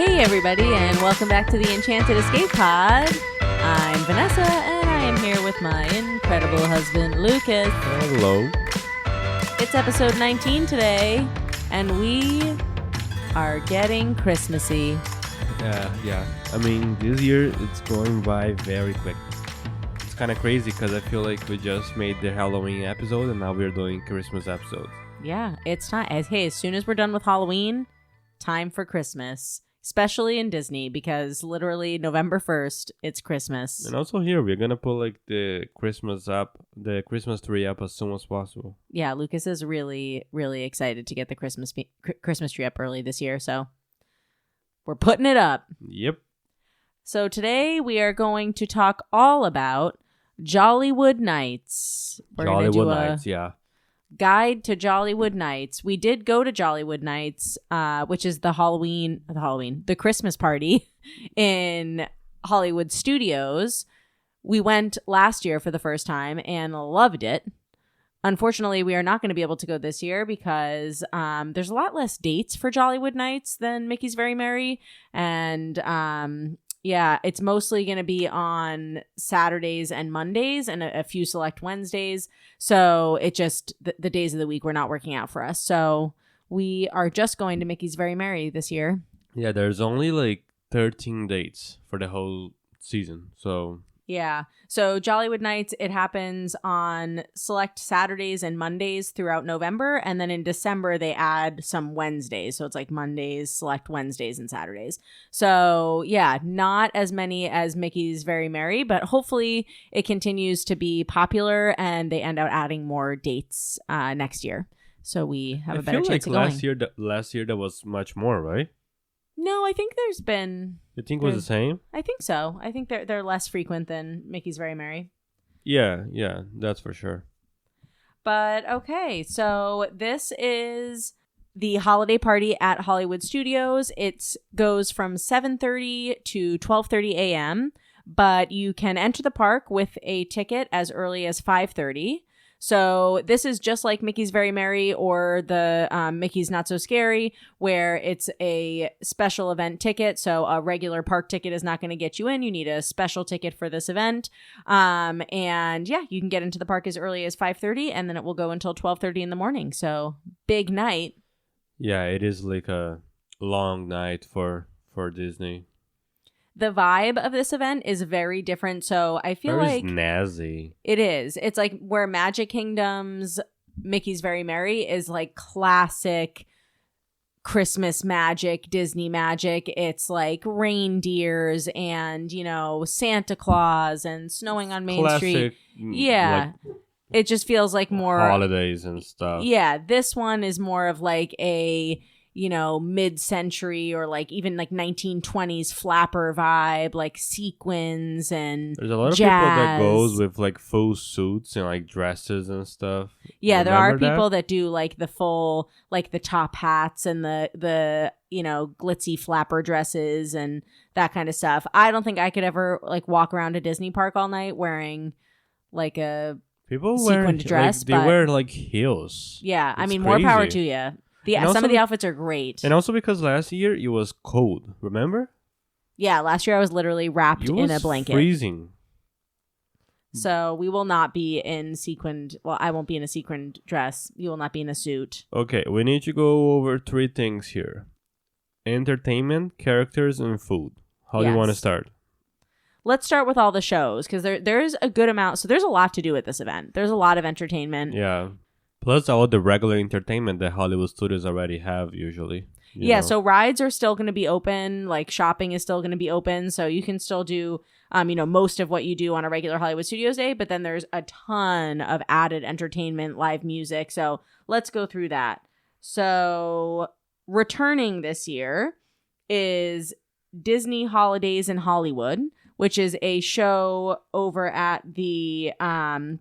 Hey everybody, and welcome back to the Enchanted Escape Pod. I'm Vanessa, and I am here with my incredible husband, Lucas. Hello. It's episode 19 today, and we are getting Christmassy. Yeah. I mean, this year it's going by very quick. It's kind of crazy because I feel like we just made the Halloween episode, and now we're doing Christmas episode. Yeah, it's time. Hey, as soon as we're done with Halloween, time for Christmas. Especially in Disney, because literally November 1st, it's Christmas. And also here, we're going to put like the Christmas tree up as soon as possible. Yeah, Lucas is really, really excited to get the Christmas tree up early this year, so we're putting it up. Yep. So today we are going to talk all about Jollywood Nights. We're going to do Nights, yeah. Guide to Jollywood Nights. We did go to Jollywood Nights, which is the Christmas party in Hollywood Studios. We went last year for the first time and loved it. Unfortunately, we are not going to be able to go this year because there's a lot less dates for Jollywood Nights than Mickey's Very Merry. And yeah, it's mostly going to be on Saturdays and Mondays and a few select Wednesdays. So it just, the days of the week were not working out for us. So we are just going to Mickey's Very Merry this year. Yeah, there's only like 13 dates for the whole season. So yeah. So Jollywood Nights, it happens on select Saturdays and Mondays throughout November. And then in December, they add some Wednesdays. So it's like Mondays, select Wednesdays and Saturdays. So yeah, not as many as Mickey's Very Merry, but hopefully it continues to be popular and they end up adding more dates next year. So we have a better chance of going. Last year there was much more, right? No, I think there's been... You think it was the same? I think so. I think they're less frequent than Mickey's Very Merry. Yeah, that's for sure. But okay, so this is the holiday party at Hollywood Studios. It goes from 7:30 to 12:30 a.m., but you can enter the park with a ticket as early as 5:30. So this is just like Mickey's Very Merry or the Mickey's Not So Scary, where it's a special event ticket. So a regular park ticket is not going to get you in. You need a special ticket for this event. And yeah, you can get into the park as early as 5:30, and then it will go until 12:30 in the morning. So big night. Yeah, it is like a long night for Disney. The vibe of this event is very different. So I feel like snazzy. It is. It's like where Magic Kingdom's Mickey's Very Merry is like classic Christmas magic, Disney magic. It's like reindeers and, Santa Claus and snowing on Main Street. Yeah. Like it just feels like more holidays and stuff. Yeah. This one is more of like a mid-century or like even like 1920s flapper vibe, like sequins and there's a lot of jazz. people that goes with like full suits and like dresses and stuff. Yeah, there are people that do like the full, like the top hats and the glitzy flapper dresses and that kind of stuff. I don't think I could ever like walk around a Disney park all night wearing like a sequined dress. They wear like heels. Yeah, I mean, crazy. more power to you. Some of the outfits are great. And also because last year it was cold, remember? Yeah, last year I was literally wrapped in a blanket. It was freezing. So we will not be in sequined... Well, I won't be in a sequined dress. You will not be in a suit. Okay, we need to go over 3 things here. Entertainment, characters, and food. How do you want to start? Let's start with all the shows, because there's a good amount... So there's a lot to do at this event. There's a lot of entertainment. Yeah. Plus all the regular entertainment that Hollywood studios already have usually. You know. So rides are still going to be open. Like shopping is still going to be open. So you can still do, most of what you do on a regular Hollywood Studios day. But then there's a ton of added entertainment, live music. So let's go through that. So returning this year is Disney Holidays in Hollywood, which is a show over at the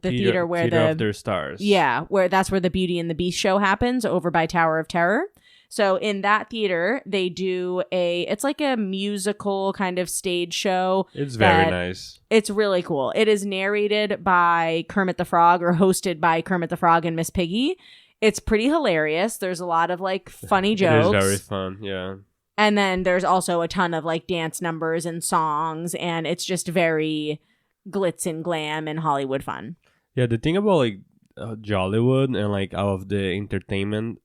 theater where Theater of their Stars. Yeah, that's where the Beauty and the Beast show happens over by Tower of Terror. So in that theater, they do it's like a musical kind of stage show. It's very nice. It's really cool. It is narrated by Kermit the Frog or hosted by Kermit the Frog and Miss Piggy. It's pretty hilarious. There's a lot of like funny jokes. It is very fun, yeah. And then there's also a ton of like dance numbers and songs, and it's just very glitz and glam and Hollywood fun. Yeah, the thing about like Jollywood and like all of the entertainment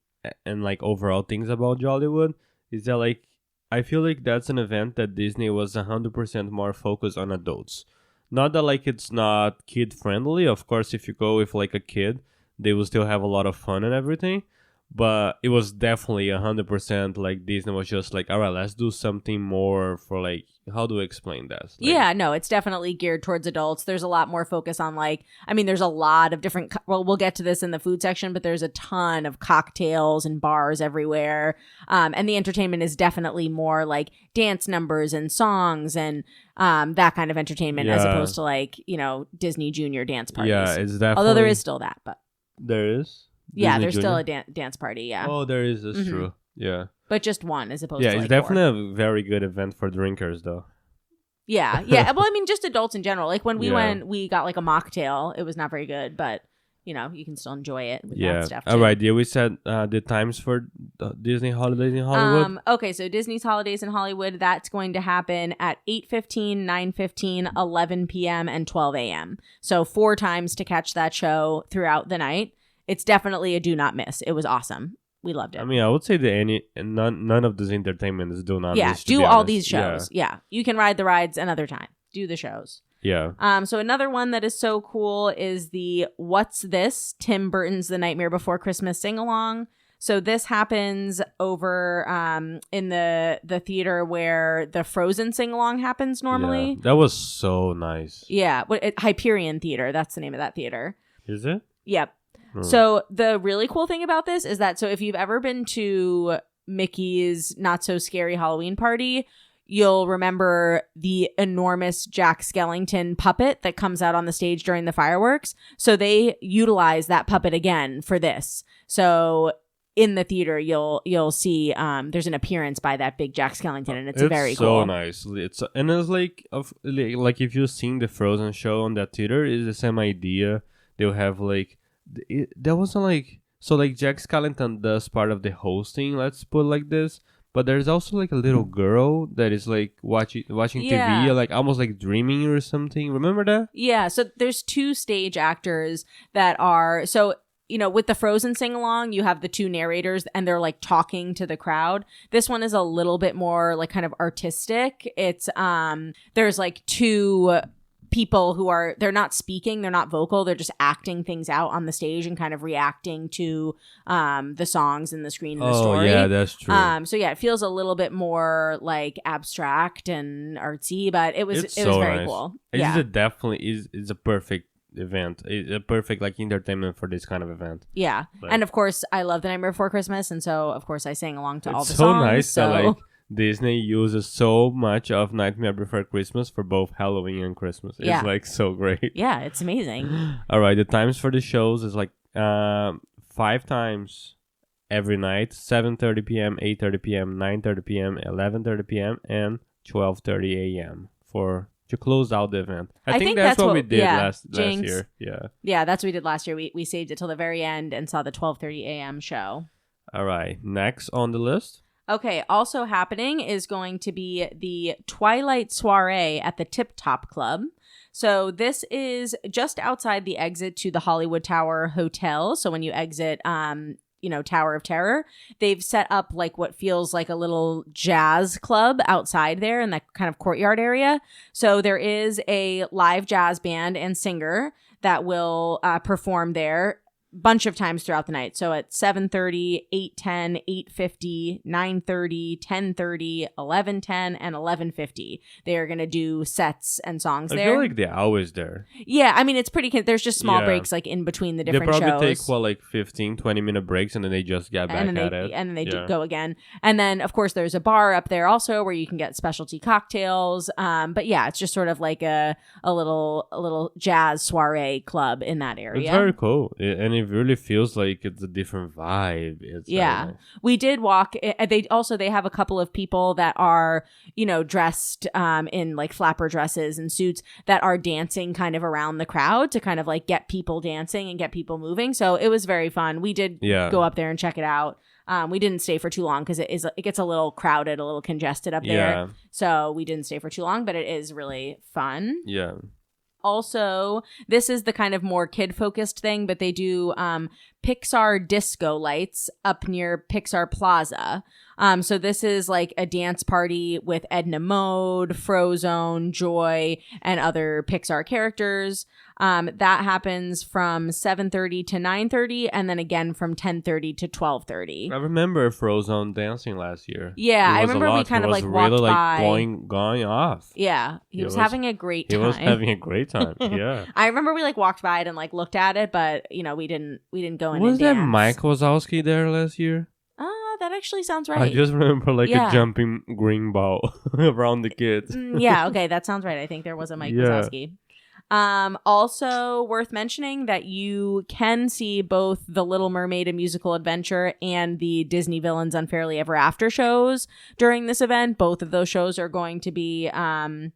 and like overall things about Jollywood is that like I feel like that's an event that Disney was 100% more focused on adults. Not that like it's not kid friendly. Of course, if you go with like a kid, they will still have a lot of fun and everything. But it was definitely 100% like Disney was just like, all right, let's do something more for like, how do I explain that? Like, yeah, no, it's definitely geared towards adults. There's a lot more focus on like, I mean, there's a lot of different, well, we'll get to this in the food section, but there's a ton of cocktails and bars everywhere. And the entertainment is definitely more like dance numbers and songs and that kind of entertainment as opposed to like, you know, Disney Junior dance parties. Yeah, it's definitely. Although there is still that, but. There is? Yeah, Disney there's Junior? still a dance party, yeah. Oh, there is. That's true. Yeah. But just one as opposed Yeah, to it's like definitely a very good event for drinkers, though. Yeah, yeah. Well, I mean, just adults in general. Like when we went, we got like a mocktail. It was not very good, but you know, you can still enjoy it with that stuff too. All right. Yeah, we said the times for Disney holidays in Hollywood. Okay, so Disney's holidays in Hollywood, that's going to happen at 8:15, 9:15, 11 p.m., and 12 a.m. So 4 times to catch that show throughout the night. It's definitely a do not miss. It was awesome. We loved it. I mean, I would say that none of this entertainment is do not miss. Do all these shows. Yeah. You can ride the rides another time. Do the shows. Yeah. So another one that is so cool is the What's This? Tim Burton's The Nightmare Before Christmas sing-along. So this happens over in the theater where the Frozen sing-along happens normally. Yeah, that was so nice. Yeah. Hyperion Theater. That's the name of that theater. Is it? Yep. So the really cool thing about this is that, so if you've ever been to Mickey's Not So Scary Halloween Party, you'll remember the enormous Jack Skellington puppet that comes out on the stage during the fireworks. So they utilize that puppet again for this. So in the theater, you'll see there's an appearance by that big Jack Skellington, and it's very cool. So nice. It's like if you've seen the Frozen show on that theater, it's the same idea. They'll have like there wasn't like so like Jack Skellington does part of the hosting. Let's put it like this. But there's also like a little girl that is like watching TV, like almost like dreaming or something. Remember that? Yeah. So there's 2 stage actors that are so. You know, with the Frozen sing-along, you have the 2 narrators and they're like talking to the crowd. This one is a little bit more like kind of artistic. It's there's like 2 people who are, they're not speaking, they're not vocal, they're just acting things out on the stage and kind of reacting to the songs and the screen and the story. Oh yeah, that's true. So yeah, it feels a little bit more like abstract and artsy, but it was very nice. Cool. It definitely is a perfect event. It's a perfect like entertainment for this kind of event. Yeah. But, and of course I love The Nightmare Before Christmas, and so of course I sang along to all the songs. It's so nice that like Disney uses so much of Nightmare Before Christmas for both Halloween and Christmas. It's like so great. Yeah, it's amazing. All right, the times for the shows is like 5 times every night: 7:30 p.m., 8:30 p.m., 9:30 p.m., 11:30 p.m., and 12:30 a.m. to close out the event. I think that's what we did last year. Yeah, that's what we did last year. We saved it till the very end and saw the 12:30 a.m. show. All right, next on the list. Okay, also happening is going to be the Twilight Soiree at the Tip Top Club. So this is just outside the exit to the Hollywood Tower Hotel. So when you exit, Tower of Terror, they've set up like what feels like a little jazz club outside there in that kind of courtyard area. So there is a live jazz band and singer that will perform there bunch of times throughout the night. So at 7:30, 8:10, 8:50, 9:30, 10:30, 11:10, and 11:50. They are going to do sets and songs there. I feel like they're always there. Yeah, I mean, it's pretty... There's just small breaks like in between the different shows. They probably take, like 15, 20-minute breaks, and then they just get back at it. And then they go again. And then, of course, there's a bar up there also where you can get specialty cocktails. But yeah, it's just sort of like a little jazz soiree club in that area. It's very cool. And it really feels like it's a different vibe. It's nice. We did walk. They have a couple of people that are, dressed in like flapper dresses and suits that are dancing kind of around the crowd to kind of like get people dancing and get people moving. So it was very fun. We did go up there and check it out. We didn't stay for too long because it gets a little crowded, a little congested up there. Yeah. So we didn't stay for too long, but it is really fun. Yeah. Also, this is the kind of more kid-focused thing, but they do Pixar disco lights up near Pixar Plaza. So this is like a dance party with Edna Mode, Frozone, Joy, and other Pixar characters. That happens from 7:30 to 9:30, and then again from 10:30 to 12:30. I remember Frozone dancing last year. Yeah, I remember we kind of like walked really, by. Going off. Yeah, he was having a great time. He was having a great time. Yeah. I remember we like walked by it and like looked at it, but you know we didn't go in. Was and dance. that Mike Wazowski there last year? That actually sounds right. I just remember a jumping green ball around the kids. Yeah, okay, that sounds right. I think there was a Mike Wazowski. Also worth mentioning that you can see both the Little Mermaid: A Musical Adventure and the Disney Villains Unfairly Ever After shows during this event. Both of those shows are going to be happening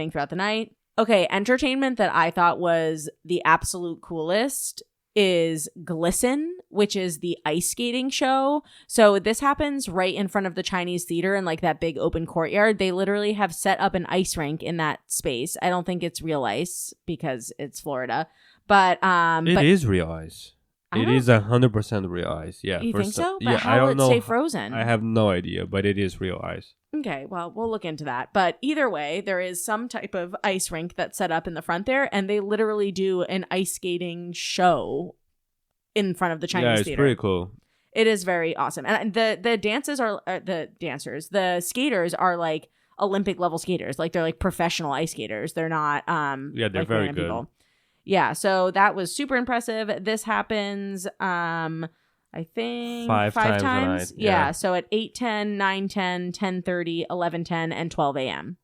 throughout the night. Okay, entertainment that I thought was the absolute coolest is Glisten, which is the ice skating show. So this happens right in front of the Chinese theater in like that big open courtyard. They literally have set up an ice rink in that space. I don't think it's real ice because it's Florida, but it is real ice. It is 100% real ice. Yeah. You think so? But yeah, how I don't will it know. stay frozen? I have no idea, but it is real ice. Okay, well, we'll look into that. But either way, there is some type of ice rink that's set up in the front there, and they literally do an ice skating show in front of the Chinese theater. Yeah, it's pretty cool. It is very awesome. And the skaters are like Olympic level skaters. Like they're like professional ice skaters. They're not they're like very random good. People. Yeah, so that was super impressive. This happens I think five times. A night. Yeah, so at 8:10, 9:10, 10:30, 11:10, and 12 a.m.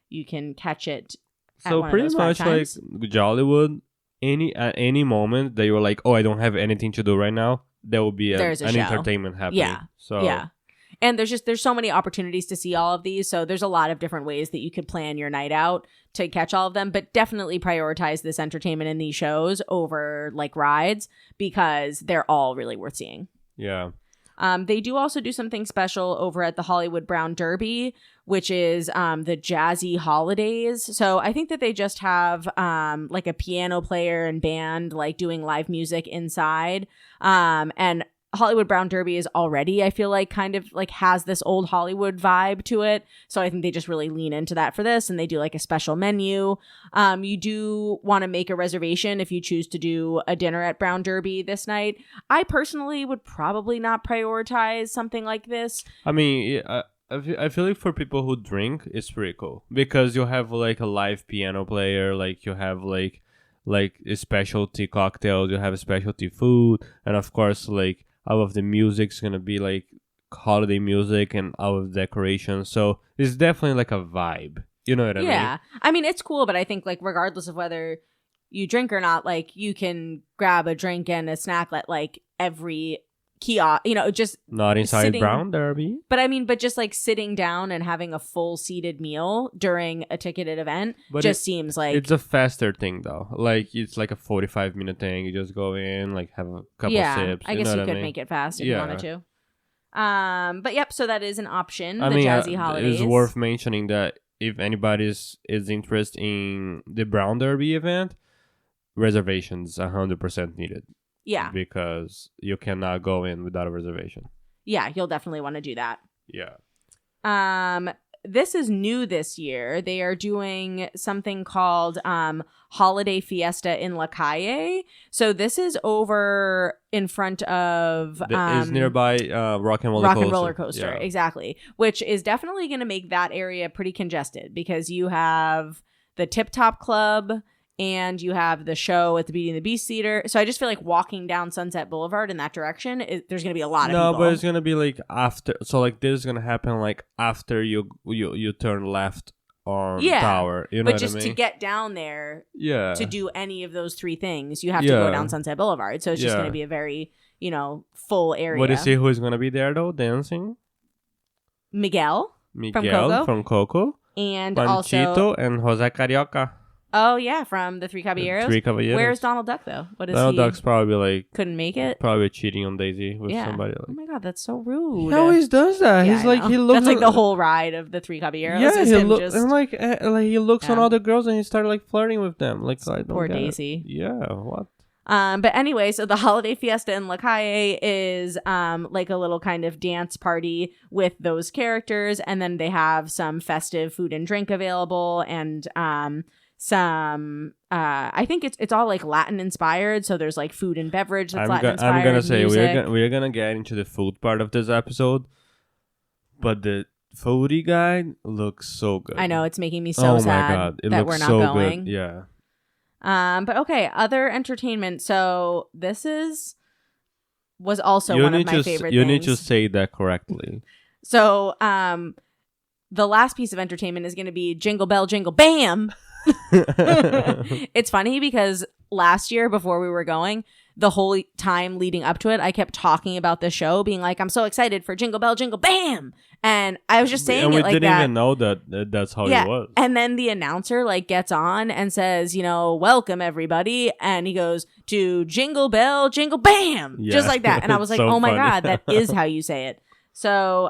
You can catch it. So pretty much like Jollywood, at any moment that you're like, oh, I don't have anything to do right now, there will be an entertainment happening. Yeah. So yeah. And there's so many opportunities to see all of these. So there's a lot of different ways that you could plan your night out to catch all of them. But definitely prioritize this entertainment in these shows over like rides because they're all really worth seeing. Yeah. They do also do something special over at the Hollywood Brown Derby, which is the Jazzy Holidays. So I think that they just have like a piano player and band like doing live music inside. And Hollywood Brown Derby is already, I feel like, kind of like has this old Hollywood vibe to it. So I think they just really lean into that for this, and they do like a special menu. You do want to make a reservation if you choose to do a dinner at Brown Derby this night. I personally would probably not prioritize something like this. I mean, I feel like for people who drink, it's pretty cool because you have like a live piano player, like you have like a specialty cocktails, you have a specialty food, and of course like all of the music's gonna be like holiday music and all of the decorations. So it's definitely like a vibe. You know what I mean? Yeah. I mean, it's cool, but I think like regardless of whether you drink or not, like you can grab a drink and a snack at like every kiosk, you know, just not inside Brown Derby. But I mean, just like sitting down and having a full seated meal during a ticketed event seems like it's a faster thing though. Like it's like a 45-minute thing. You just go in, like have a couple sips. I guess you could make it fast if you wanted to. But yep, so that is an option. Jazzy Holidays. It's worth mentioning that if anybody is interested in the Brown Derby event, reservations 100% needed. Yeah. Because you cannot go in without a reservation. Yeah, you'll definitely want to do that. Yeah. This is new this year. They are doing something called Holiday Fiesta in La Calle. So this is over in front of is nearby Rock and Roller Coaster. Yeah. Exactly. Which is definitely going to make that area pretty congested because you have the Tip Top Club and you have the show at the Beauty and the Beast Theater. So I just feel like walking down Sunset Boulevard in that direction, there's going to be a lot of people. No, but it's going to be like after. So like this is going to happen like after you turn left on Tower. You know but just what I mean? To get down there to do any of those three things, you have to go down Sunset Boulevard. So it's just going to be a very, full area. What do you see who is going to be there though dancing? Miguel from Coco. And Panchito and Jose Carioca. Oh, yeah, from the Three Caballeros. Three Caballeros. Where's Donald Duck, though? What is Donald he? Duck's probably like Couldn't make it? probably cheating on Daisy with somebody. Like. Oh my god, that's so rude. He always does that. Yeah, He's like, he looks. That's like the whole ride of the Three Caballeros. Yeah, is he him looks like he looks on other girls and he started like flirting with them. Like poor Daisy. Yeah, what? But anyway, so the holiday fiesta in La Calle is like a little kind of dance party with those characters, and then they have some festive food and drink available, and some I think it's all like Latin inspired, so there's like food and beverage that's Latin inspired. I'm gonna say music. we're gonna get into the food part of this episode, but the foodie guy looks so good. I know, it's making me so sad that we're not going. Good. Yeah. But okay, other entertainment. So this was also one of my favorite things. You need to say that correctly. So the last piece of entertainment is going to be Jingle Bell Jingle Bam. It's funny because last year before we were going, the whole time leading up to it, I kept talking about the show, being like, I'm so excited for Jingle Bell Jingle Bam. And I was just saying it like that. And we didn't even know that's how it was. And then the announcer like gets on and says, welcome everybody. And he goes to Jingle Bell Jingle Bam. Yeah. Just like that. And I was like, so oh my God, that is how you say it. So,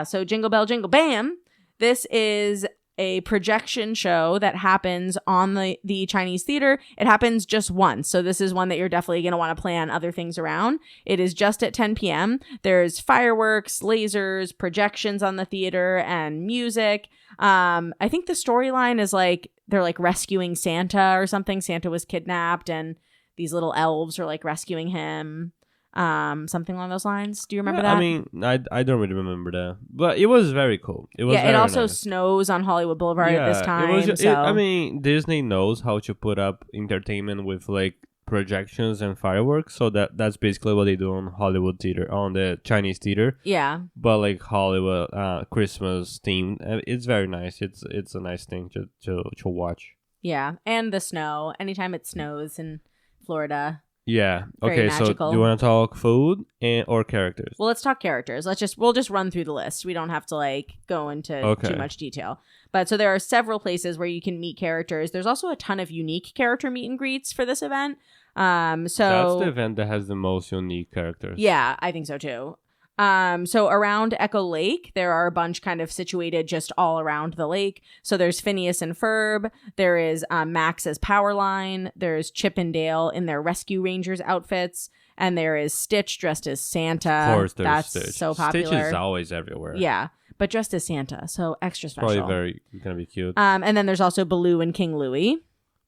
so Jingle Bell Jingle Bam. This is a projection show that happens on the Chinese theater. It happens just once. So this is one that you're definitely going to want to plan other things around. It is just at 10 p.m. There's fireworks, lasers, projections on the theater, and music. I think the storyline is like they're like rescuing Santa or something. Santa was kidnapped and these little elves are like rescuing him. Something along those lines. Do you remember that? I mean, I don't really remember that, but it was very cool. It was it also nice. Snows on Hollywood Boulevard at this time. I mean, Disney knows how to put up entertainment with like projections and fireworks, so that's basically what they do on Hollywood theater, on the Chinese theater. Yeah. But like Hollywood Christmas themed, it's very nice. It's a nice thing to watch. Yeah, and the snow. Anytime it snows in Florida. Yeah. Very okay. magical. So, do you want to talk food or characters? Well, let's talk characters. We'll just run through the list. We don't have to like go into too much detail. But so there are several places where you can meet characters. There's also a ton of unique character meet and greets for this event. So that's the event that has the most unique characters. Yeah, I think so too. So around Echo Lake, there are a bunch kind of situated just all around the lake. So there's Phineas and Ferb. There is Max as Powerline. There's Chip and Dale in their Rescue Rangers outfits. And there is Stitch dressed as Santa. Of course, there's That's Stitch. so popular. Stitch is always everywhere. Yeah, but dressed as Santa. So extra special. Probably gonna be cute. And then there's also Baloo and King Louie.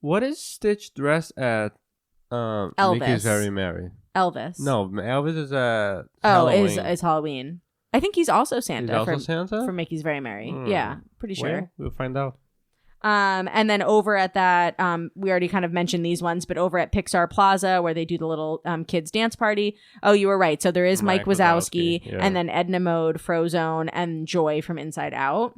What is Stitch dressed at? Elvis. Mickey's Very Merry. Elvis. No, Elvis is at Halloween. Is Halloween. I think he's also Santa. He's also Santa? For Mickey's Very Merry. Yeah, pretty sure. Well, we'll find out. And then over at that, we already kind of mentioned these ones, but over at Pixar Plaza where they do the little kids dance party. Oh, you were right. So there is Mike Wazowski yeah. and then Edna Mode, Frozone, and Joy from Inside Out.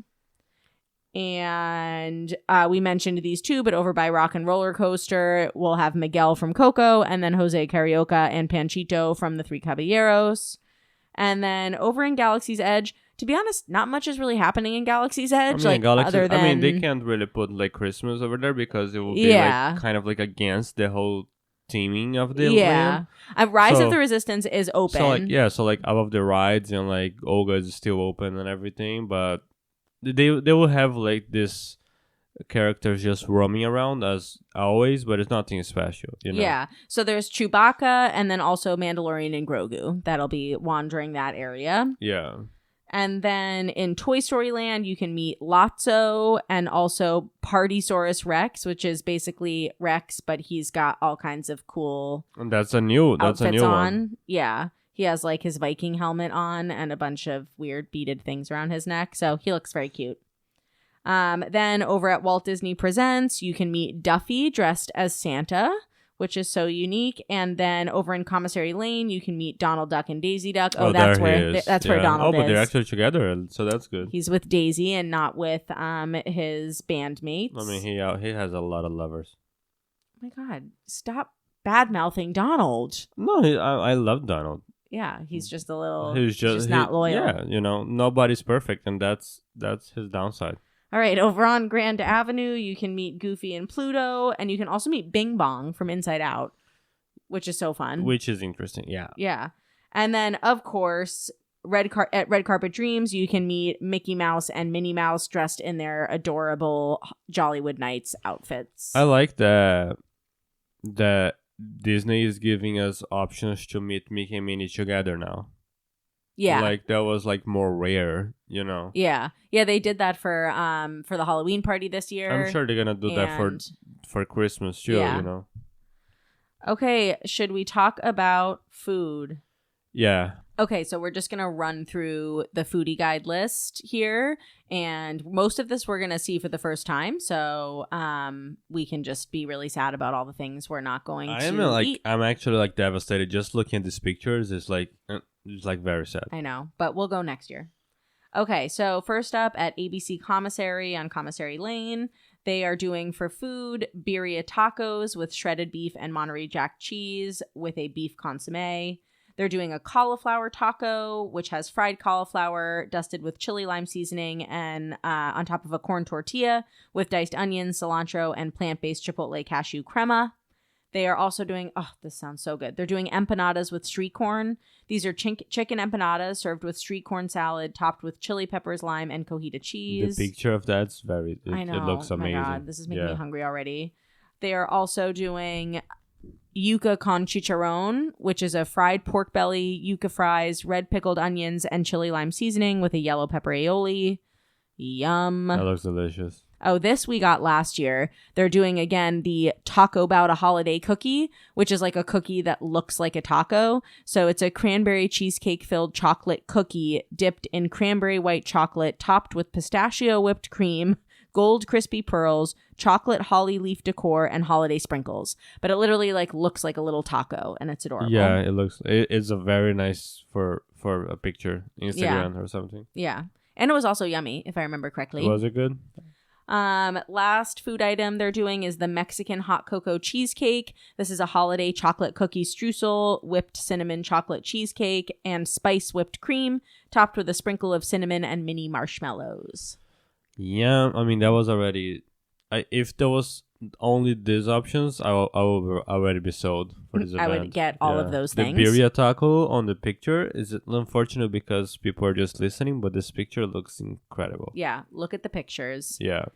And we mentioned these two, but over by Rock and Roller Coaster, we'll have Miguel from Coco, and then Jose Carioca and Panchito from the Three Caballeros. And then over in Galaxy's Edge, to be honest, not much is really happening in Galaxy's Edge. I mean, they can't really put like Christmas over there because it will be like kind of like against the whole theming of the land. Rise of the Resistance is open. So like all of the rides and like Olga is still open and everything, but they will have like this characters just roaming around as always, but it's nothing special, Yeah. So there's Chewbacca and then also Mandalorian and Grogu that'll be wandering that area. Yeah. And then in Toy Story Land, you can meet Lotso and also Partysaurus Rex, which is basically Rex, but he's got all kinds of cool and that's a new one. Yeah. He has like his Viking helmet on and a bunch of weird beaded things around his neck. So he looks very cute. Then over at Walt Disney Presents, you can meet Duffy dressed as Santa, which is so unique. And then over in Commissary Lane, you can meet Donald Duck and Daisy Duck. Oh, that's where Donald is. Oh, but they're actually together, so that's good. He's with Daisy and not with his bandmates. I mean, he has a lot of lovers. Oh my God, stop bad-mouthing Donald. No, I love Donald. Yeah, he's just a little. He's just not loyal. Yeah, nobody's perfect, and that's his downside. All right, over on Grand Avenue, you can meet Goofy and Pluto, and you can also meet Bing Bong from Inside Out, which is so fun. Which is interesting, yeah. Yeah. And then, of course, at Red Carpet Dreams, you can meet Mickey Mouse and Minnie Mouse dressed in their adorable Jollywood Nights outfits. I like that Disney is giving us options to meet Mickey and Minnie together now. Yeah. Like, that was, like, more rare, you know? Yeah. Yeah, they did that for the Halloween party this year. I'm sure they're gonna do that for Christmas, too, Yeah. you know? Okay, should we talk about food? Yeah. Okay, so we're just going to run through the foodie guide list here. And most of this we're going to see for the first time. So we can just be really sad about all the things we're not going to eat. I'm actually like devastated. Just looking at these pictures is like very sad. I know, but we'll go next year. Okay, so first up at ABC Commissary on Commissary Lane, they are doing for food birria tacos with shredded beef and Monterey Jack cheese with a beef consomme. They're doing a cauliflower taco, which has fried cauliflower dusted with chili lime seasoning and on top of a corn tortilla with diced onions, cilantro, and plant-based chipotle cashew crema. They are also doing, oh, this sounds so good. They're doing empanadas with street corn. These are chicken empanadas served with street corn salad topped with chili peppers, lime, and cojita cheese. The picture of that's I know. It looks amazing. Oh my God, this is making me hungry already. They are also doing yuca con chicharron, which is a fried pork belly, yuca fries, red pickled onions, and chili lime seasoning with a yellow pepper aioli. Yum. That looks delicious. Oh, this we got last year. They're doing, again, the Taco Bout a Holiday cookie, which is like a cookie that looks like a taco. So it's a cranberry cheesecake-filled chocolate cookie dipped in cranberry white chocolate, topped with pistachio whipped cream, gold crispy pearls, chocolate holly leaf decor, and holiday sprinkles. But it literally like looks like a little taco, and it's adorable. Yeah, it's a very nice for a picture, Instagram or something. Yeah. And it was also yummy, if I remember correctly. Was it good? Last food item they're doing is the Mexican hot cocoa cheesecake. This is a holiday chocolate cookie streusel, whipped cinnamon chocolate cheesecake, and spice whipped cream, topped with a sprinkle of cinnamon and mini marshmallows. Yeah, I mean that was already. If there was only these options, I would already be sold for this event. I would get all of those things. The birria taco on the picture is unfortunate because people are just listening, but this picture looks incredible. Yeah, look at the pictures. Yeah.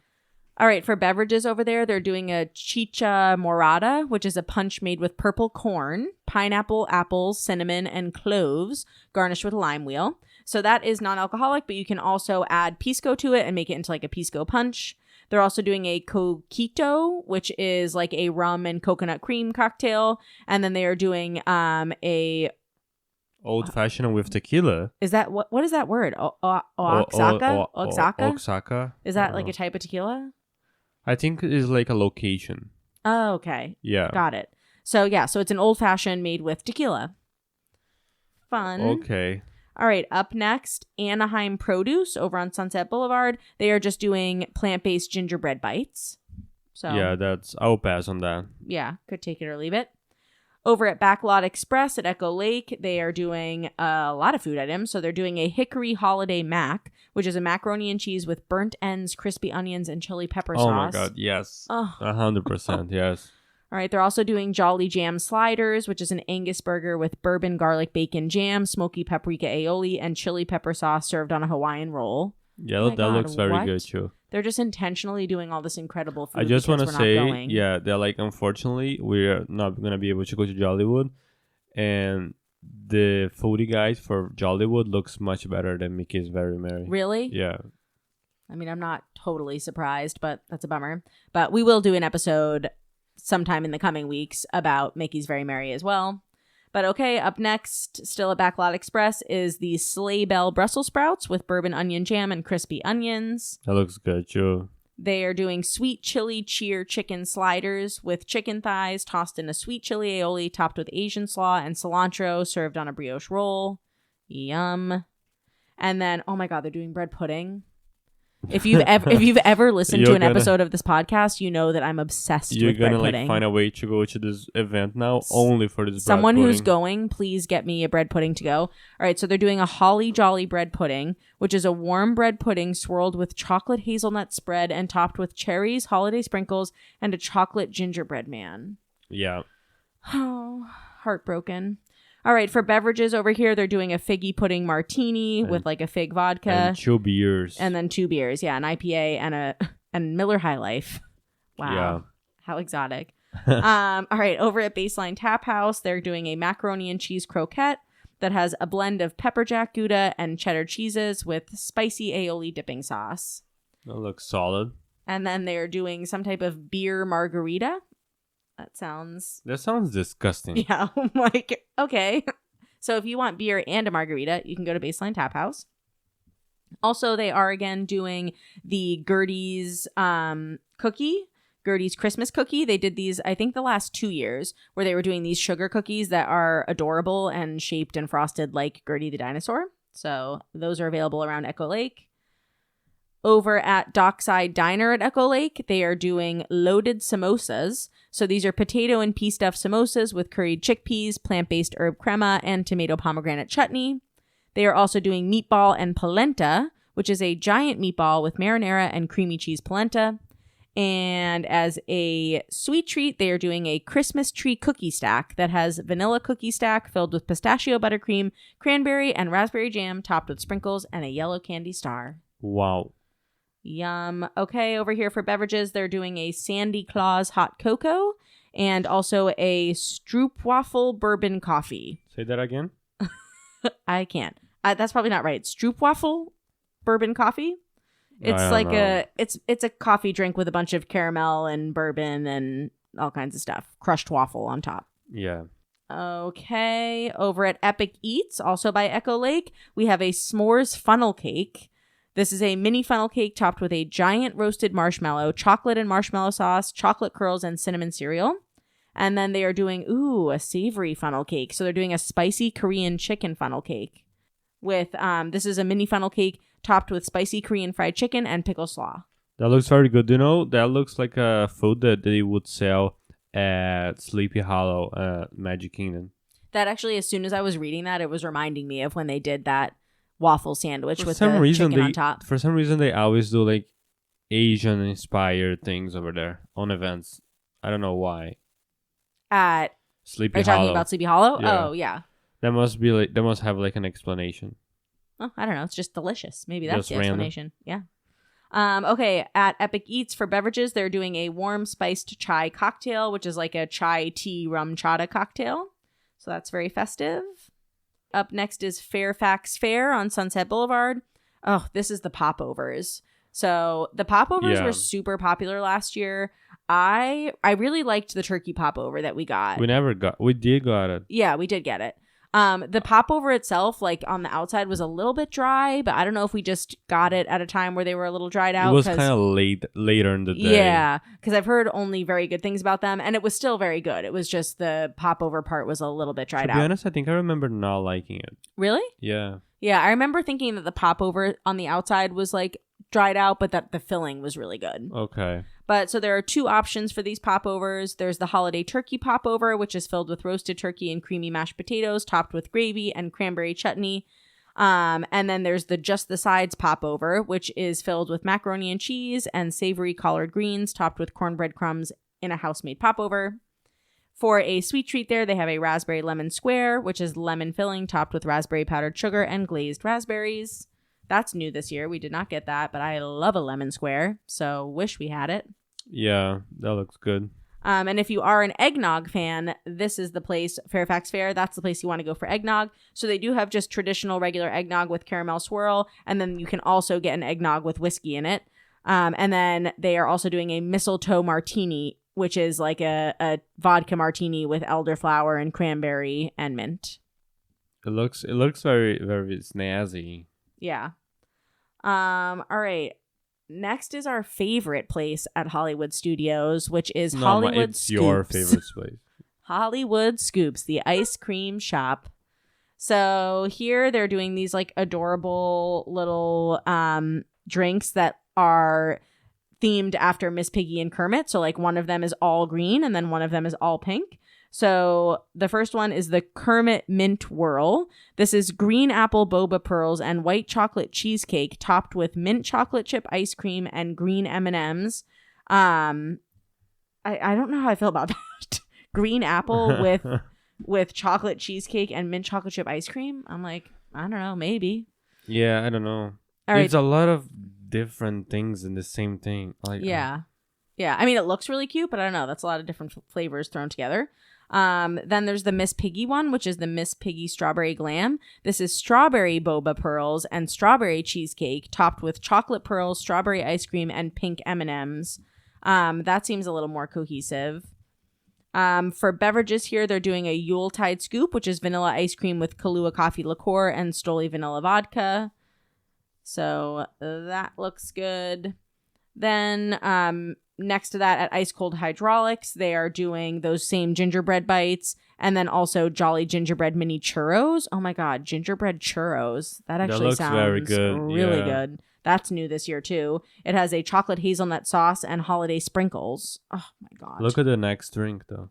All right, for beverages over there, they're doing a chicha morada, which is a punch made with purple corn, pineapple, apples, cinnamon, and cloves, garnished with a lime wheel. So that is non-alcoholic, but you can also add pisco to it and make it into like a pisco punch. They're also doing a coquito, which is like a rum and coconut cream cocktail. And then they are doing a... Old-fashioned with tequila. Is that... What is that word? Oaxaca? Oaxaca. Is that like a type of tequila? I think it is like a location. Oh, okay. Yeah. Got it. So yeah, so it's an old-fashioned made with tequila. Fun. Okay. All right, up next, Anaheim Produce over on Sunset Boulevard. They are just doing plant-based gingerbread bites. So yeah, I'll pass on that. Yeah, could take it or leave it. Over at Backlot Express at Echo Lake, they are doing a lot of food items. So they're doing a Hickory Holiday Mac, which is a macaroni and cheese with burnt ends, crispy onions, and chili pepper sauce. Oh my God, yes. 100%, yes. All right, they're also doing Jolly Jam Sliders, which is an Angus burger with bourbon garlic bacon jam, smoky paprika aioli, and chili pepper sauce served on a Hawaiian roll. Yeah, that looks very good too. They're just intentionally doing all this incredible food. I just want to say, yeah, they're like, unfortunately, we're not going to be able to go to Jollywood. And the foodie guide for Jollywood looks much better than Mickey's Very Merry. Really? Yeah. I mean, I'm not totally surprised, but that's a bummer. But we will do an episode sometime in the coming weeks about Mickey's Very Merry as well. But okay, up next, still at Backlot Express, is the Sleigh Bell Brussels sprouts with bourbon onion jam and crispy onions. That looks good, too. They are doing sweet chili cheer chicken sliders with chicken thighs tossed in a sweet chili aioli topped with Asian slaw and cilantro served on a brioche roll. Yum. And then, oh my God, they're doing bread pudding. If you've ever listened to You're an episode of this podcast, you know that I'm obsessed You're with bread gonna pudding. like find a way to go to this event now only for this Someone bread who's pudding. going, please get me a bread pudding to go. All right, so they're doing a Holly Jolly bread pudding, which is a warm bread pudding swirled with chocolate hazelnut spread and topped with cherries, holiday sprinkles, and a chocolate gingerbread man. Yeah. Oh, heartbroken. All right, for beverages over here, they're doing a figgy pudding martini with like a fig vodka. And 2 beers. And then 2 beers. Yeah, an IPA and Miller High Life. Wow. Yeah. How exotic. All right, over at Baseline Tap House, they're doing a macaroni and cheese croquette that has a blend of pepper jack Gouda and cheddar cheeses with spicy aioli dipping sauce. That looks solid. And then they're doing some type of beer margarita. That sounds disgusting. Yeah, I'm like, okay. So if you want beer and a margarita, you can go to Baseline Tap House. Also, they are again doing the Gertie's cookie, Gertie's Christmas cookie. They did these, I think, the last 2 years, where they were doing these sugar cookies that are adorable and shaped and frosted like Gertie the dinosaur. So those are available around Echo Lake. Over at Dockside Diner at Echo Lake, they are doing loaded samosas. So these are potato and pea stuffed samosas with curried chickpeas, plant-based herb crema, and tomato pomegranate chutney. They are also doing meatball and polenta, which is a giant meatball with marinara and creamy cheese polenta. And as a sweet treat, they are doing a Christmas tree cookie stack that has vanilla cookie stack filled with pistachio buttercream, cranberry, and raspberry jam topped with sprinkles and a yellow candy star. Wow. Yum. Okay, over here for beverages, they're doing a Sandy Claus hot cocoa and also a stroopwafel bourbon coffee. Say that again? I can't. That's probably not right. Stroopwafel bourbon coffee. It's like it's a coffee drink with a bunch of caramel and bourbon and all kinds of stuff. Crushed waffle on top. Yeah. Okay, over at Epic Eats, also by Echo Lake, we have a s'mores funnel cake. This is a mini funnel cake topped with a giant roasted marshmallow, chocolate and marshmallow sauce, chocolate curls, and cinnamon cereal. And then they are doing, a savory funnel cake. So they're doing a spicy Korean chicken funnel cake. With this is a mini funnel cake topped with spicy Korean fried chicken and pickle slaw. That looks very good. You know, that looks like a food that they would sell at Sleepy Hollow, Magic Kingdom. That actually, as soon as I was reading that, it was reminding me of when they did that waffle sandwich with the chicken on top. For some reason, they always do like Asian-inspired things over there on events. I don't know why. At Sleepy Are you Hollow. talking about Sleepy Hollow? Yeah. Oh, yeah. That must have like an explanation. Oh, I don't know. It's just delicious. Maybe that's Just the random. explanation. Yeah. Okay. At Epic Eats for beverages, they're doing a warm spiced chai cocktail, which is like a chai tea rum chata cocktail. So that's very festive. Up next is Fairfax Fair on Sunset Boulevard. Oh, this is the popovers. So the popovers were super popular last year. I really liked the turkey popover that we got. We did got it. Yeah, we did get it. The popover itself, like on the outside, was a little bit dry, but I don't know if we just got it at a time where they were a little dried out. It was kind of later in the day. Yeah, because I've heard only very good things about them, and it was still very good. It was just the popover part was a little bit dried out. To be honest, I think I remember not liking it. Really? Yeah. Yeah, I remember thinking that the popover on the outside was like dried out, but that the filling was really good. Okay. But so there are 2 options for these popovers. There's the holiday turkey popover, which is filled with roasted turkey and creamy mashed potatoes, topped with gravy and cranberry chutney. And then there's the just the sides popover, which is filled with macaroni and cheese and savory collard greens, topped with cornbread crumbs in a house-made popover. For a sweet treat there, they have a raspberry lemon square, which is lemon filling topped with raspberry powdered sugar and glazed raspberries. That's new this year. We did not get that, but I love a lemon square, so wish we had it. Yeah, that looks good. And if you are an eggnog fan, this is the place, Fairfax Fair. That's the place you want to go for eggnog. So they do have just traditional regular eggnog with caramel swirl, and then you can also get an eggnog with whiskey in it. And then they are also doing a mistletoe martini, which is like a vodka martini with elderflower and cranberry and mint. It looks very, very snazzy. Yeah. All right. Next is our favorite place at Hollywood Studios, which is Hollywood it's Scoops. Your favorite place. Hollywood Scoops, the ice cream shop. So here they're doing these like adorable little drinks that are themed after Miss Piggy and Kermit. So like one of them is all green and then one of them is all pink. So the first one is the Kermit Mint Whirl. This is green apple boba pearls and white chocolate cheesecake topped with mint chocolate chip ice cream and green M&Ms. I don't know how I feel about that. Green apple with chocolate cheesecake and mint chocolate chip ice cream. I'm like, I don't know, maybe. Yeah, I don't know. All right. It's a lot of different things in the same thing. Like, yeah. I mean, it looks really cute, but I don't know. That's a lot of different flavors thrown together. Then there's the Miss Piggy one, which is the Miss Piggy Strawberry Glam. This is strawberry boba pearls and strawberry cheesecake topped with chocolate pearls, strawberry ice cream, and pink M&Ms. That seems a little more cohesive. For beverages here, they're doing a Yuletide Scoop, which is vanilla ice cream with Kahlua coffee liqueur and Stoli vanilla vodka. So that looks good. Then next to that, at Ice Cold Hydraulics, they are doing those same gingerbread bites and then also Jolly Gingerbread Mini Churros. Oh my God, gingerbread churros. That actually sounds very good. Really good. That's new this year too. It has a chocolate hazelnut sauce and holiday sprinkles. Oh my God. Look at the next drink though.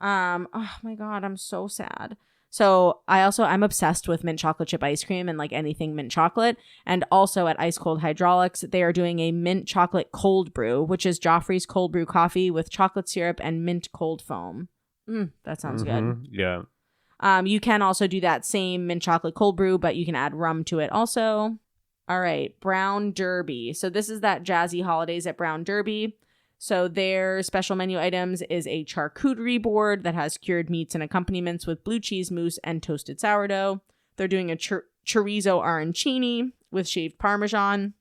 Oh my God, I'm so sad. So I'm obsessed with mint chocolate chip ice cream and like anything mint chocolate. And also at Ice Cold Hydraulics, they are doing a mint chocolate cold brew, which is Joffrey's cold brew coffee with chocolate syrup and mint cold foam. That sounds good. Yeah. You can also do that same mint chocolate cold brew, but you can add rum to it also. All right, Brown Derby. So this is that jazzy holidays at Brown Derby. So their special menu items is a charcuterie board that has cured meats and accompaniments with blue cheese mousse and toasted sourdough. They're doing a chorizo arancini with shaved parmesan.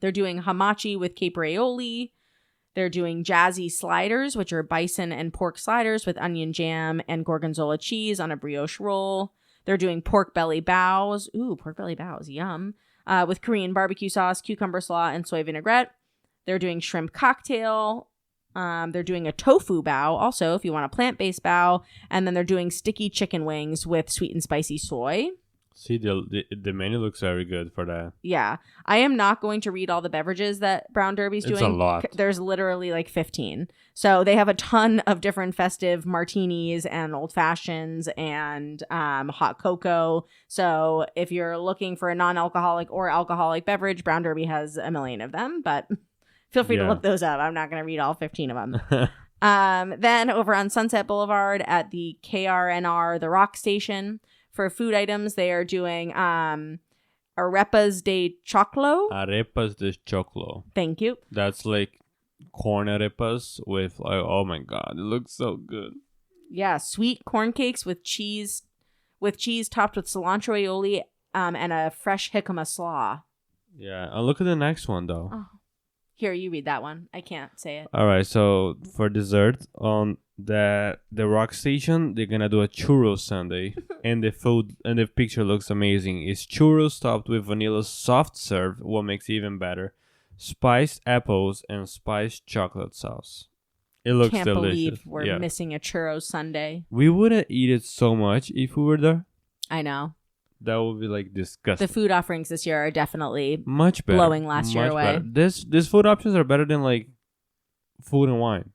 They're doing hamachi with caper aioli. They're doing jazzy sliders, which are bison and pork sliders with onion jam and gorgonzola cheese on a brioche roll. They're doing pork belly bows. Ooh, pork belly bows, yum. With Korean barbecue sauce, cucumber slaw, and soy vinaigrette. They're doing shrimp cocktail. They're doing a tofu bao also if you want a plant-based bao. And then they're doing sticky chicken wings with sweet and spicy soy. See, the menu looks very good for that. Yeah. I am not going to read all the beverages that Brown Derby's doing. It's a lot. There's literally like 15. So they have a ton of different festive martinis and old fashions and hot cocoa. So if you're looking for a non-alcoholic or alcoholic beverage, Brown Derby has a million of them. But feel free to look those up. I'm not going to read all 15 of them. Then over on Sunset Boulevard at the KRNR, the Rock Station, for food items, they are doing arepas de choclo. Arepas de choclo. Thank you. That's like corn arepas with like, oh my God, it looks so good. Yeah, sweet corn cakes with cheese topped with cilantro aioli and a fresh jicama slaw. Yeah, and look at the next one though. Oh. Here, you read that one. I can't say it. All right, so for dessert on the Rock Station, they're gonna do a churros sundae, and the picture looks amazing. It's churros topped with vanilla soft serve. What makes it even better? Spiced apples and spiced chocolate sauce. It looks Can't delicious. believe we're missing a churros sundae. We wouldn't eat it so much if we were there. I know. That would be like disgusting. The food offerings this year are definitely much better. Blowing last year away. Better. These food options are better than like food and wine.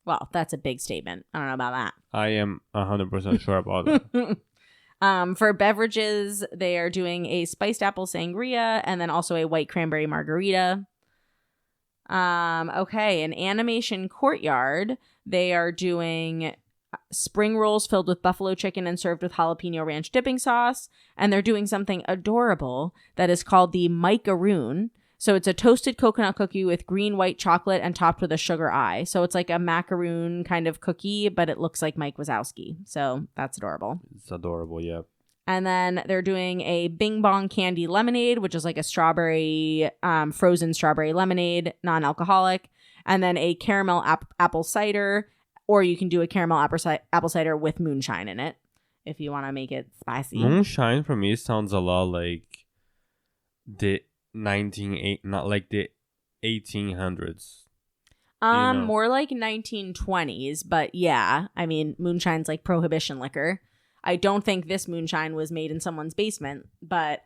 Well, that's a big statement. I don't know about that. I am 100% sure about that. For beverages, they are doing a spiced apple sangria and then also a white cranberry margarita. Okay, in Animation Courtyard, they are doing spring rolls filled with buffalo chicken and served with jalapeno ranch dipping sauce. And they're doing something adorable that is called the macaroon. So it's a toasted coconut cookie with green white chocolate and topped with a sugar eye. So it's like a macaroon kind of cookie, but it looks like Mike Wazowski. So that's adorable. It's adorable, yeah. And then they're doing a Bing Bong candy lemonade, which is like a strawberry, frozen strawberry lemonade, non-alcoholic. And then a caramel apple cider, or you can do a caramel apple cider with moonshine in it if you want to make it spicy. Moonshine for me sounds a lot like the not like the 1800s. More like 1920s, but yeah. I mean, moonshine's like prohibition liquor. I don't think this moonshine was made in someone's basement, but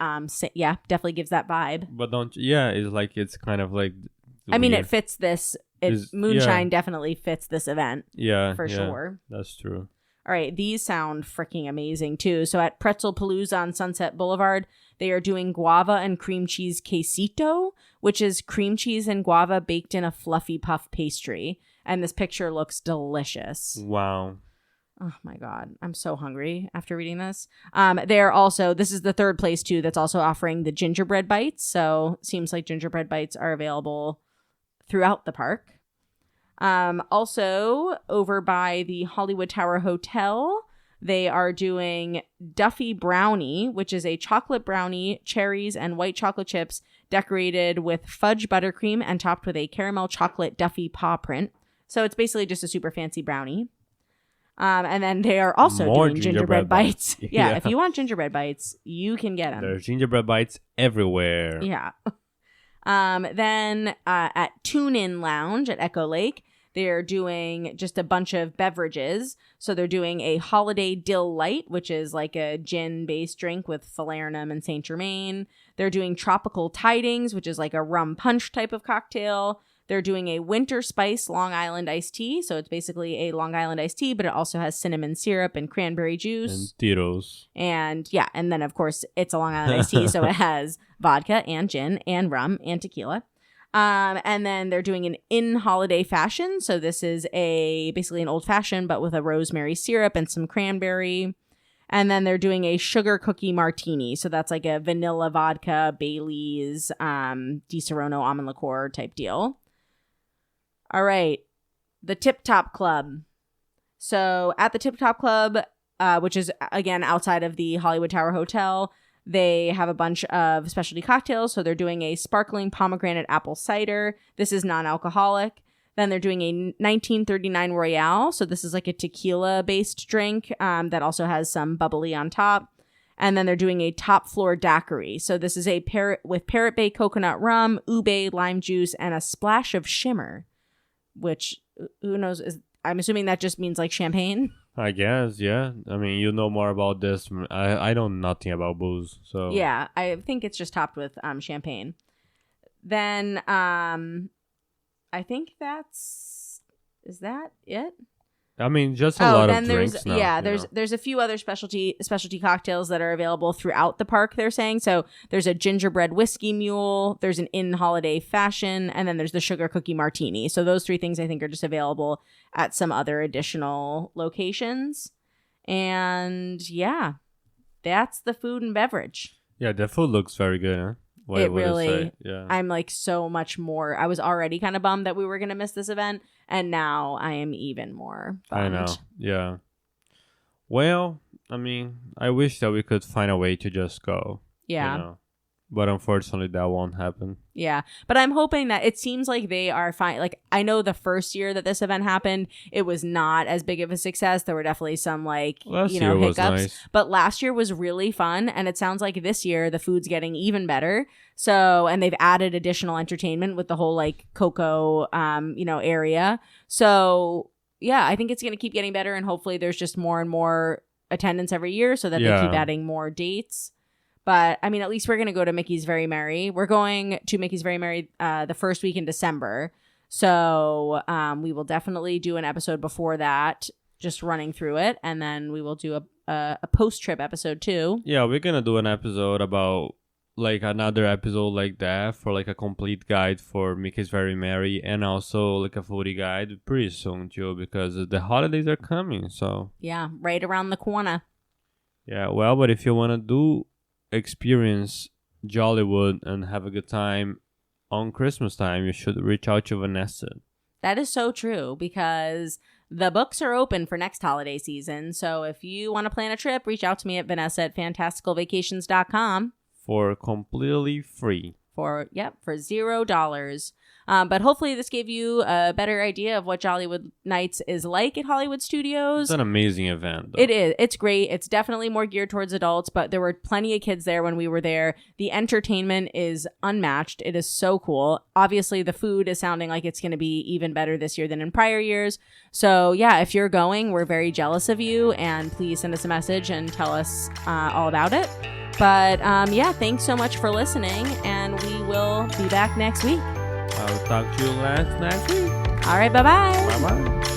yeah, definitely gives that vibe. But it's kind of like. I mean, it fits this. Moonshine definitely fits this event. Yeah, for sure. That's true. All right, these sound freaking amazing too. So at Pretzel Palooza on Sunset Boulevard, they are doing guava and cream cheese quesito, which is cream cheese and guava baked in a fluffy puff pastry. And this picture looks delicious. Wow. Oh my God. I'm so hungry after reading this. They're also, this is the third place too that's also offering the gingerbread bites. So seems like gingerbread bites are available throughout the park. Also over by the Hollywood Tower Hotel, they are doing Duffy Brownie, which is a chocolate brownie, cherries, and white chocolate chips decorated with fudge buttercream and topped with a caramel chocolate Duffy paw print. So it's basically just a super fancy brownie. And then they are also doing gingerbread bites. Yeah, if you want gingerbread bites, you can get them. There's gingerbread bites everywhere. Yeah. Then at Tune In Lounge at Echo Lake, they're doing just a bunch of beverages. So they're doing a Holiday Dill Light, which is like a gin-based drink with falernum and Saint Germain. They're doing Tropical Tidings, which is like a rum punch type of cocktail. They're doing a Winter Spice Long Island iced tea. So it's basically a Long Island iced tea, but it also has cinnamon syrup and cranberry juice. And Tito's. And yeah, and then of course it's a Long Island iced tea. So it has vodka and gin and rum and tequila. And then they're doing an in holiday fashion. So this is basically an old fashioned, but with a rosemary syrup and some cranberry. And then they're doing a sugar cookie martini. So that's like a vanilla vodka, Bailey's, Di Serono almond liqueur type deal. All right. The Tip Top Club. So at the Tip Top Club, which is again outside of the Hollywood Tower Hotel, they have a bunch of specialty cocktails. So they're doing a sparkling pomegranate apple cider. This is non-alcoholic. Then they're doing a 1939 Royale. So this is like a tequila-based drink that also has some bubbly on top. And then they're doing a top floor daiquiri. So this is a with Parrot Bay coconut rum, ube, lime juice, and a splash of shimmer. Which, who knows, I'm assuming that just means like champagne. I guess, yeah. I mean, you know more about this. I know nothing about booze, so... Yeah, I think it's just topped with champagne. Then, I think is that it? I mean, just a lot of there's drinks now. There's a few other specialty cocktails that are available throughout the park, they're saying. So there's a gingerbread whiskey mule, there's an in holiday fashion, and then there's the sugar cookie martini. So those three things I think are just available at some other additional locations. And yeah, that's the food and beverage. Yeah, the food looks very good, huh? Yeah. I'm like so much more. I was already kind of bummed that we were going to miss this event, and now I am even more bummed. I know. Yeah. Well, I mean, I wish that we could find a way to just go. Yeah. You know? But unfortunately, that won't happen. Yeah. But I'm hoping that it seems like they are fine. Like, I know the first year that this event happened, it was not as big of a success. There were definitely some last year hiccups. Was nice. But last year was really fun. And it sounds like this year the food's getting even better. So, and they've added additional entertainment with the whole like Coco, area. So yeah, I think it's going to keep getting better. And hopefully there's just more and more attendance every year so that they keep adding more dates. But, I mean, at least we're going to go to Mickey's Very Merry. We're going to Mickey's Very Merry the first week in December. So we will definitely do an episode before that, just running through it. And then we will do a post-trip episode too. Yeah, we're going to do an episode about, like, another episode like that for, like, a complete guide for Mickey's Very Merry. And also, like, a foodie guide pretty soon too, because the holidays are coming, so. Yeah, right around the corner. Yeah, well, but if you want to experience Jollywood and have a good time on Christmas time, you should reach out to Vanessa. That is so true, because the books are open for next holiday season. So if you want to plan a trip, reach out to me at Vanessa at fantasticalvacations.com. For completely free. for $0. But hopefully this gave you a better idea of what Jollywood Nights is like at Hollywood Studios. It's an amazing event, though. It is. It's great. It's definitely more geared towards adults, but there were plenty of kids there when we were there. The entertainment is unmatched. It is so cool. Obviously, the food is sounding like it's going to be even better this year than in prior years. So yeah, if you're going, we're very jealous of you, and please send us a message and tell us all about it. But yeah, thanks so much for listening, and we will be back next week. I'll talk to you next week. All right, bye-bye. Bye-bye.